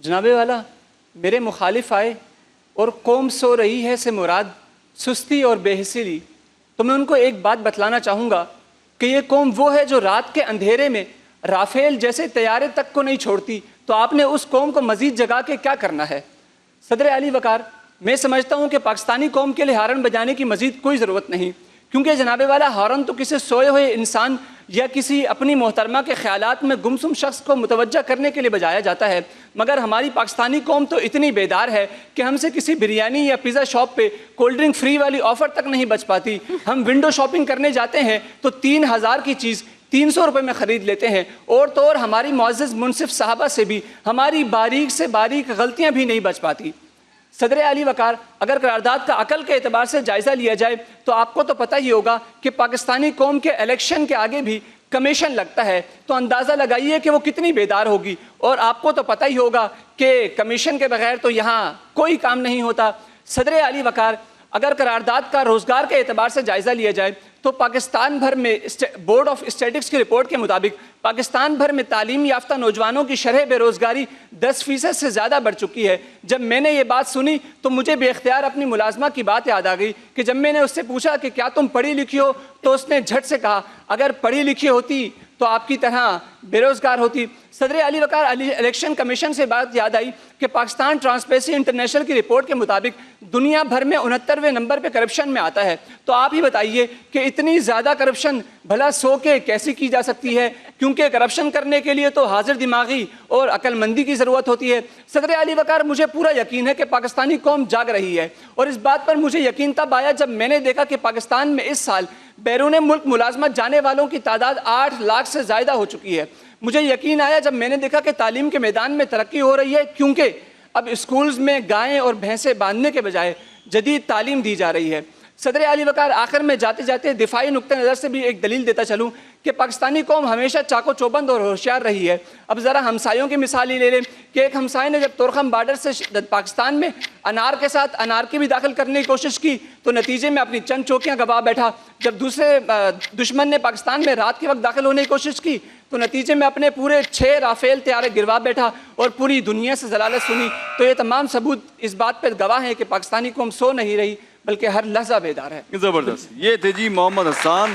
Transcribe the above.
جناب والا میرے مخالف آئے اور قوم سو رہی ہے سے مراد سستی اور بے حسی لی، تو میں ان کو ایک بات بتلانا چاہوں گا کہ یہ قوم وہ ہے جو رات کے اندھیرے میں رافیل جیسے طیارے تک کو نہیں چھوڑتی، تو آپ نے اس قوم کو مزید جگا کے کیا کرنا ہے؟ صدر علی وقار، میں سمجھتا ہوں کہ پاکستانی قوم کے لیے ہارن بجانے کی مزید کوئی ضرورت نہیں، کیونکہ جناب والا ہارن تو کسی سوئے ہوئے انسان یا کسی اپنی محترمہ کے خیالات میں گمسم شخص کو متوجہ کرنے کے لیے بجایا جاتا ہے، مگر ہماری پاکستانی قوم تو اتنی بیدار ہے کہ ہم سے کسی بریانی یا پیزا شاپ پہ کولڈ ڈرنک فری والی آفر تک نہیں بچ پاتی۔ ہم ونڈو شاپنگ کرنے جاتے ہیں تو 3000 کی چیز 300 روپے میں خرید لیتے ہیں، اور تو اور ہماری معزز منصف صحابہ سے بھی ہماری باریک سے باریک غلطیاں بھی نہیں بچ پاتی۔ صدر علی وقار، اگر قرارداد کا عقل کے اعتبار سے جائزہ لیا جائے تو آپ کو تو پتہ ہی ہوگا کہ پاکستانی قوم کے الیکشن کے آگے بھی کمیشن لگتا ہے، تو اندازہ لگائیے کہ وہ کتنی بیدار ہوگی، اور آپ کو تو پتہ ہی ہوگا کہ کمیشن کے بغیر تو یہاں کوئی کام نہیں ہوتا۔ صدر علی وقار، اگر قرارداد کا روزگار کے اعتبار سے جائزہ لیا جائے تو پاکستان بھر میں بورڈ آف اسٹیٹکس کی رپورٹ کے مطابق پاکستان بھر میں تعلیم یافتہ نوجوانوں کی شرح بے روزگاری 10% سے زیادہ بڑھ چکی ہے۔ جب میں نے یہ بات سنی تو مجھے بے اختیار اپنی ملازمہ کی بات یاد آ گئی کہ جب میں نے اس سے پوچھا کہ کیا تم پڑھی لکھی ہو، تو اس نے جھٹ سے کہا اگر پڑھی لکھی ہوتی تو آپ کی طرح بے روزگار ہوتی۔ صدر علی وقار، الیکشن کمیشن سے بات یاد آئی کہ پاکستان ٹرانسپیرنسی انٹرنیشنل کی رپورٹ کے مطابق دنیا بھر میں 69ویں نمبر پہ کرپشن میں آتا ہے، تو آپ ہی بتائیے کہ اتنی زیادہ کرپشن بھلا سو کے کیسی کی جا سکتی ہے، کیونکہ کرپشن کرنے کے لیے تو حاضر دماغی اور عقل مندی کی ضرورت ہوتی ہے۔ صدر علی وقار، مجھے پورا یقین ہے کہ پاکستانی قوم جاگ رہی ہے، اور اس بات پر مجھے یقین تب آیا جب میں نے دیکھا کہ پاکستان میں اس سال بیرون ملک ملازمت جانے والوں کی تعداد 8 لاکھ سے زائدہ ہو چکی ہے۔ مجھے یقین آیا جب میں نے دیکھا کہ تعلیم کے میدان میں ترقی ہو رہی ہے، کیونکہ اب اسکولز میں گائیں اور بھینسیں باندھنے کے بجائے جدید تعلیم دی جا رہی ہے۔ صدر علی وقار، آخر میں جاتے جاتے دفاعی نقطہ نظر سے بھی ایک دلیل دیتا چلوں کہ پاکستانی قوم ہمیشہ چاق و چوبند اور ہوشیار رہی ہے۔ اب ذرا ہمسایوں کی مثال ہی لے لیں کہ ایک ہمسائے نے جب تورخم بارڈر سے پاکستان میں انار کے ساتھ انار کی بھی داخل کرنے کی کوشش کی تو نتیجے میں اپنی چند چوکیاں گوا بیٹھا۔ جب دوسرے دشمن نے پاکستان میں رات کے وقت داخل ہونے کی کوشش کی تو نتیجے میں اپنے پورے 6 رافیل طیارے گروا بیٹھا اور پوری دنیا سے ضلالت سنی۔ تو یہ تمام ثبوت اس بات پر گواہ ہیں کہ پاکستانی قوم سو نہیں رہی بلکہ ہر لحظہ بیدار ہے۔ زبردست، یہ تھے جی محمد حسان۔